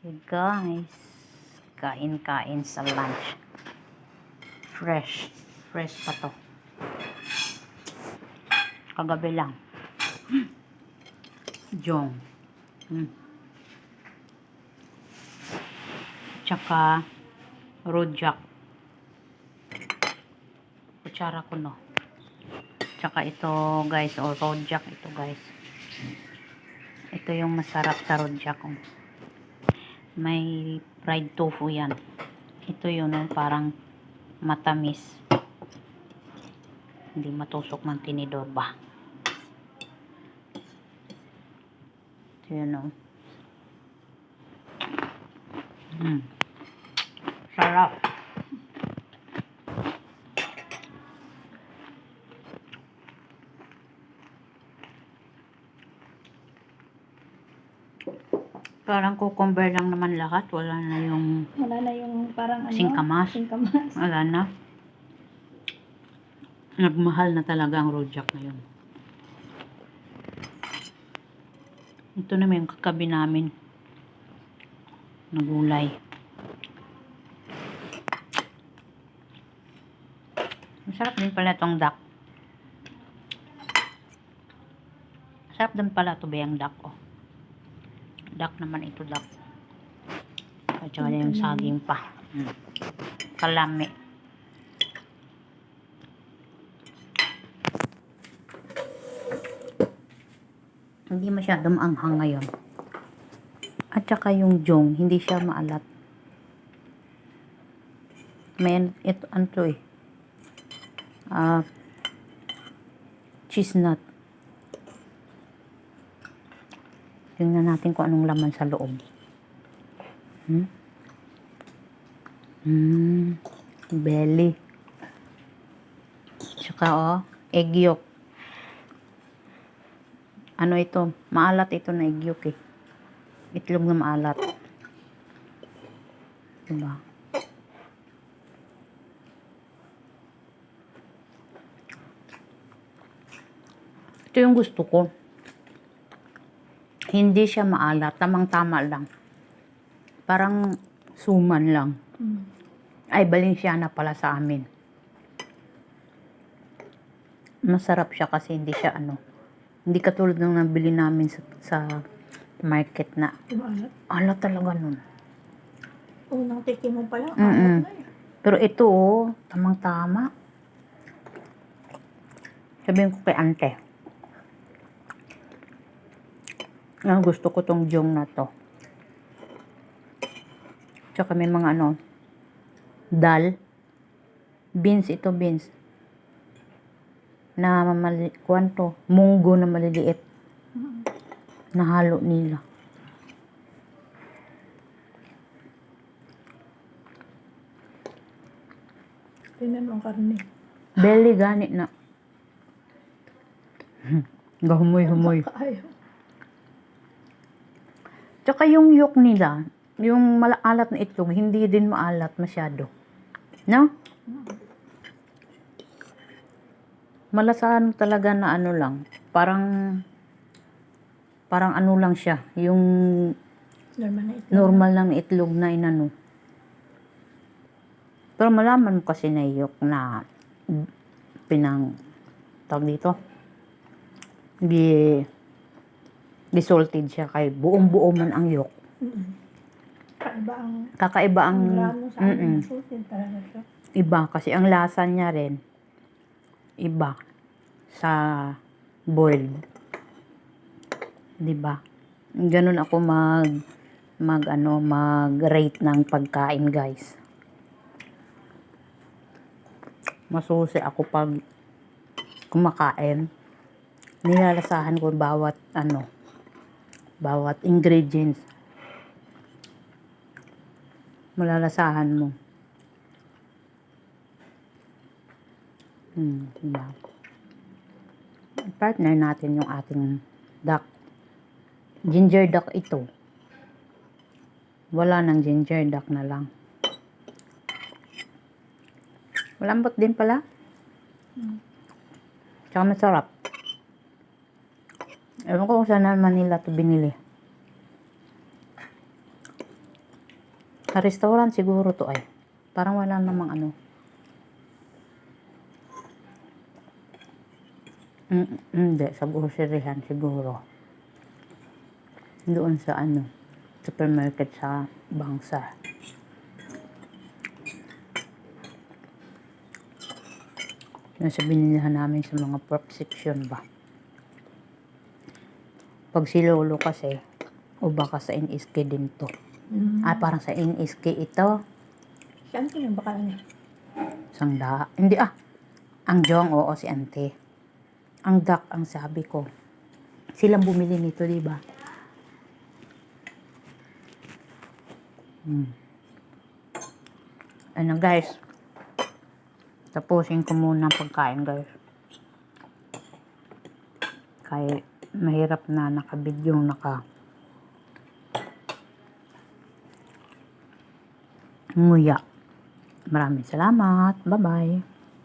Hey guys, kain-kain sa lunch. Fresh pa to. Kagabi lang. Jong. Tsaka rojak. Kutsara ko no. Tsaka ito guys, rojak ito guys. Ito yung masarap sa rojak. May fried tofu yan. Ito yun, parang matamis. Hindi matusok ng tinidor ba? Ito yun, sarap. Parang cucumber lang naman lahat. Wala na yung parang singkamas. Wala na. Nagmahal na talaga ang rojak ngayon. Ito naman yung kakabi namin na gulay. Masarap din pala itong duck. Masarap din pala ito ba yung duck, Duck naman ito, duck. At saka yung saging pa. Kalami. Hindi masyadong anghang ngayon. At saka yung jong, hindi siya maalat. May ito, cheese nut. Tingnan natin kung anong laman sa loob. Belly. Tsaka egg yolk. Ano ito? Maalat ito na egg yolk Itlog na maalat. Diba? Ito yung gusto ko. Hindi siya maalat. Tamang-tama lang. Parang suman lang. Ay, Balenciana pala sa amin. Masarap siya kasi hindi siya hindi katulad ng nabili namin sa market na. Alat talaga nun. Unang tikim mo pala. Alat na Pero ito, tamang-tama. Sabihin ko kay ante. Gusto ko tong jong na to. Tsaka may mga dal. Beans ito, beans. Na munggo na maliliit. Nahalo nila. Tinan mo ang karne. Belly ganit na. Gahumoy-humoy. Tsaka yung yolk nila, yung maalat na itlog, hindi din maalat masyado. No? Malasahan talaga na lang. Parang lang siya. Yung normal lang na itlog na inano. Pero malaman mo kasi na yolk na tawag dito. Salted siya kay buong-buo man ang yolk. Kakaiba ang salted talaga siya. Iba kasi ang lasa niya rin iba sa boiled. 'Di ba? Ganun ako mag-rate ng pagkain, guys. Masusi ako pag kumakain. Nilalasahan ko bawat ingredients. Malalasahan mo. Diba? Partner natin yung ating duck. Ginger duck ito. Wala nang ginger duck na lang. Malambot din pala. Tsaka masarap. Ewan ko kung saan naman nila ito binili. Sa restaurant siguro to ay. Parang wala namang ano. Hindi, sa groceryhan siguro. Doon sa ano, supermarket sa Bangsa. Nasa binilihan namin sa mga pork section ba. Pag si Lolo kasi, o baka sa NSK din to. Parang sa NSK ito. Saan ko yung baka niya? Sangda. Hindi Ang Jong, oo, si Ante. Ang duck, ang sabi ko. Silang bumili nito, di ba? Ano guys. Tapusin ko muna ang pagkain guys. Kaya mahirap na naka-video nguya. Maraming salamat. Bye-bye.